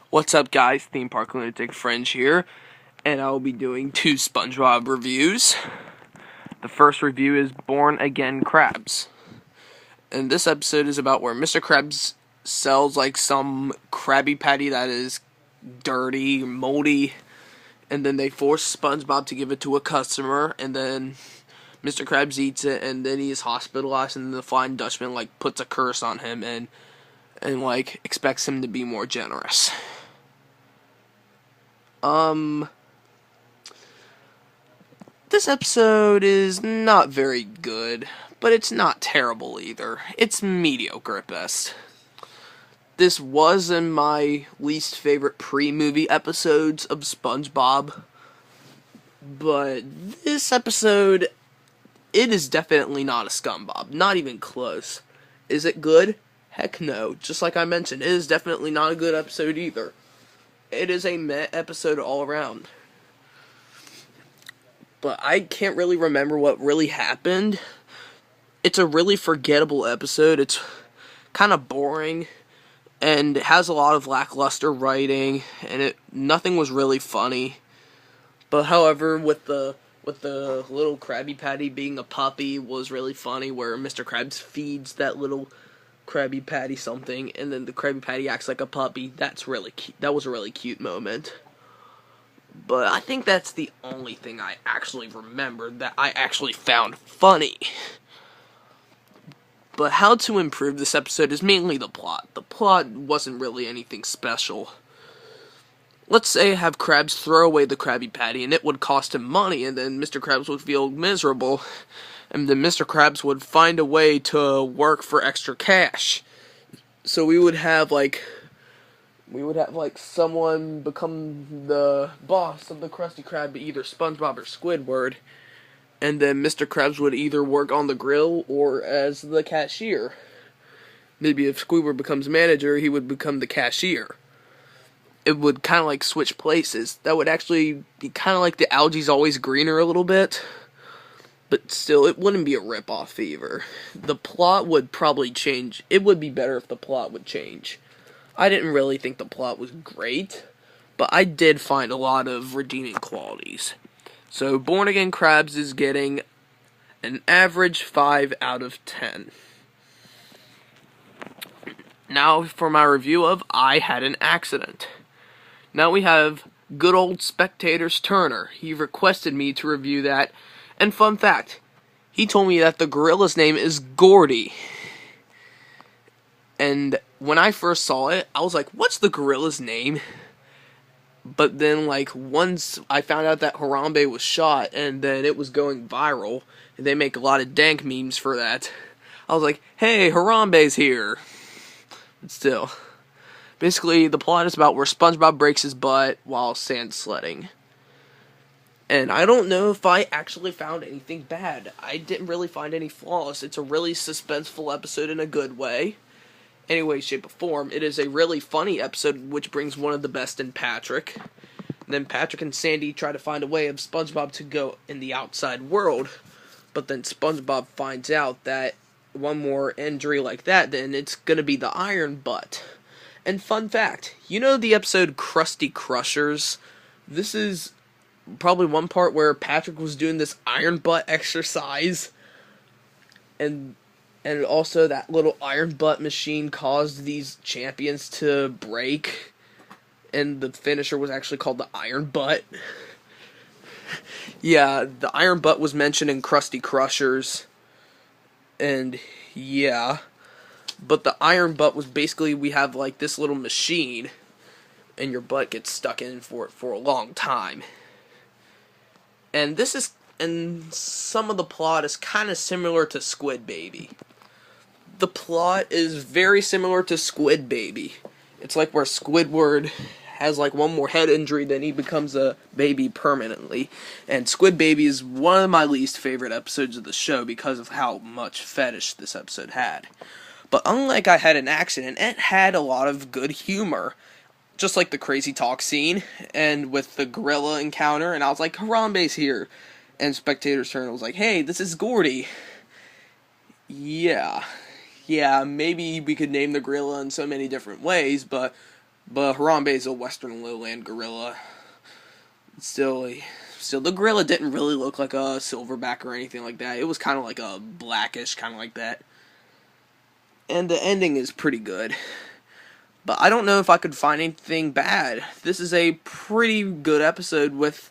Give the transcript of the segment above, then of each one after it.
What's up, guys? Theme Park Lunatic Fringe here, and I will be doing 2 SpongeBob reviews. The first review is Born Again Krabs. And this episode is about where Mr. Krabs sells like some Krabby Patty that is dirty, moldy, and then they force SpongeBob to give it to a customer, and then Mr. Krabs eats it, and then he is hospitalized, and the Flying Dutchman like puts a curse on him and like expects him to be more generous. This episode is not very good, but it's not terrible either. It's mediocre at best. This was in my least favorite pre-movie episodes of SpongeBob, but this episode, it is definitely not a scumbob. Not even close. Is it good? Heck no. Just like I mentioned, it is definitely not a good episode either. It is a meh episode all around. But I can't really remember what really happened. It's a really forgettable episode. It's kind of boring, and it has a lot of lackluster writing, and nothing was really funny. But however, with the little Krabby Patty being a puppy was really funny, where Mr. Krabs feeds that little Krabby Patty something, and then the Krabby Patty acts like a puppy. That's really cute. That was a really cute moment. But I think that's the only thing I actually remembered that I actually found funny. But how to improve this episode is mainly the plot. The plot wasn't really anything special. Let's say have Krabs throw away the Krabby Patty, and it would cost him money, and then Mr. Krabs would feel miserable, and then Mr. Krabs would find a way to work for extra cash. So we would have someone become the boss of the Krusty Krab, either SpongeBob or Squidward, and then Mr. Krabs would either work on the grill or as the cashier. Maybe if Squidward becomes manager, he would become the cashier. It would kind of like switch places. That would actually be kind of like the Algae's Always Greener a little bit, but still, it wouldn't be a rip-off either. The plot would probably change. It would be better if the plot would change. I didn't really think the plot was great, but I did find a lot of redeeming qualities. So, Born Again Krabs is getting an average 5 out of 10. Now for my review of I Had an Accident. Now we have good old Spectators Turner. He requested me to review that, and fun fact, he told me that the gorilla's name is Gordy. And when I first saw it, I was like, what's the gorilla's name? But then, like, once I found out that Harambe was shot, and then it was going viral, and they make a lot of dank memes for that, I was like, hey, Harambe's here. But still, basically, the plot is about where SpongeBob breaks his butt while sand sledding. And I don't know if I actually found anything bad. I didn't really find any flaws. It's a really suspenseful episode in a good way. Any way, shape, or form. It is a really funny episode, which brings one of the best in Patrick. And then Patrick and Sandy try to find a way of SpongeBob to go in the outside world. But then SpongeBob finds out that one more injury like that, then it's gonna be the Iron Butt. And fun fact, you know the episode Krusty Crushers? This is probably one part where Patrick was doing this Iron Butt exercise, and also that little Iron Butt machine caused these champions to break, and the finisher was actually called the Iron Butt. Yeah, the Iron Butt was mentioned in Krusty Crushers, and yeah, but the Iron Butt was basically, we have like this little machine, and your butt gets stuck in for a long time. And some of the plot is kind of similar to Squid Baby. The plot is very similar to Squid Baby. It's like where Squidward has like one more head injury, then he becomes a baby permanently. And Squid Baby is one of my least favorite episodes of the show because of how much fetish this episode had. But unlike I Had an Accident, it had a lot of good humor. Just like the crazy talk scene, and with the gorilla encounter, and I was like, Harambe's here. And Spectators Turner was like, hey, this is Gordy. Yeah, maybe we could name the gorilla in so many different ways, but But Harambe is a Western lowland gorilla. Still, still, the gorilla didn't really look like a silverback or anything like that. It was kind of like a blackish, kind of like that. And the ending is pretty good. But I don't know if I could find anything bad. This is a pretty good episode with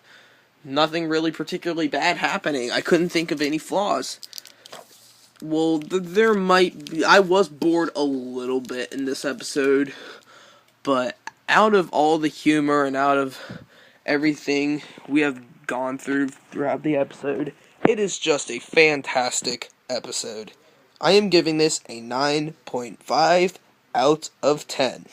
nothing really particularly bad happening. I couldn't think of any flaws. Well, there might be. I was bored a little bit in this episode. But out of all the humor and out of everything we have gone throughout the episode, it is just a fantastic episode. I am giving this a 9.5 out of 10.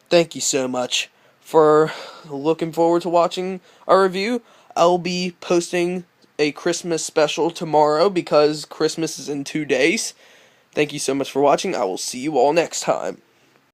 Thank you so much for looking forward to watching our review. I'll be posting a Christmas special tomorrow because Christmas is in 2 days. Thank you so much for watching. I will see you all next time.